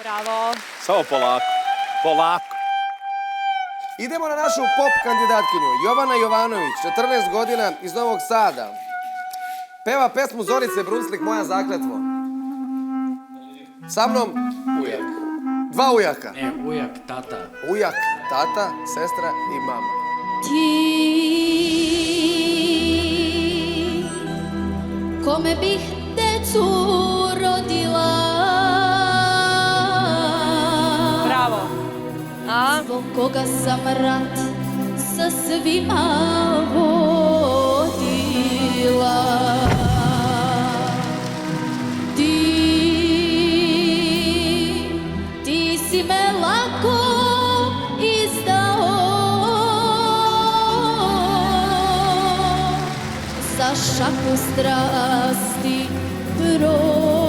Bravo. Samo polako. Polako. Idemo na našu pop kandidatkinju. Jovana Jovanović, 14 godina, iz Novog Sada. Peva pesmu Zorice Brunslik, Moja zakletvo. Sa mnom ujak. Dva ujaka. Ne, ujak, tata. Ujak, tata, sestra i mama. Ti, kome bih decu rodila, Bravo. A? zbog koga sam rat sa svima vodila. Ti si me lako izdao, za šaku strasti prodao.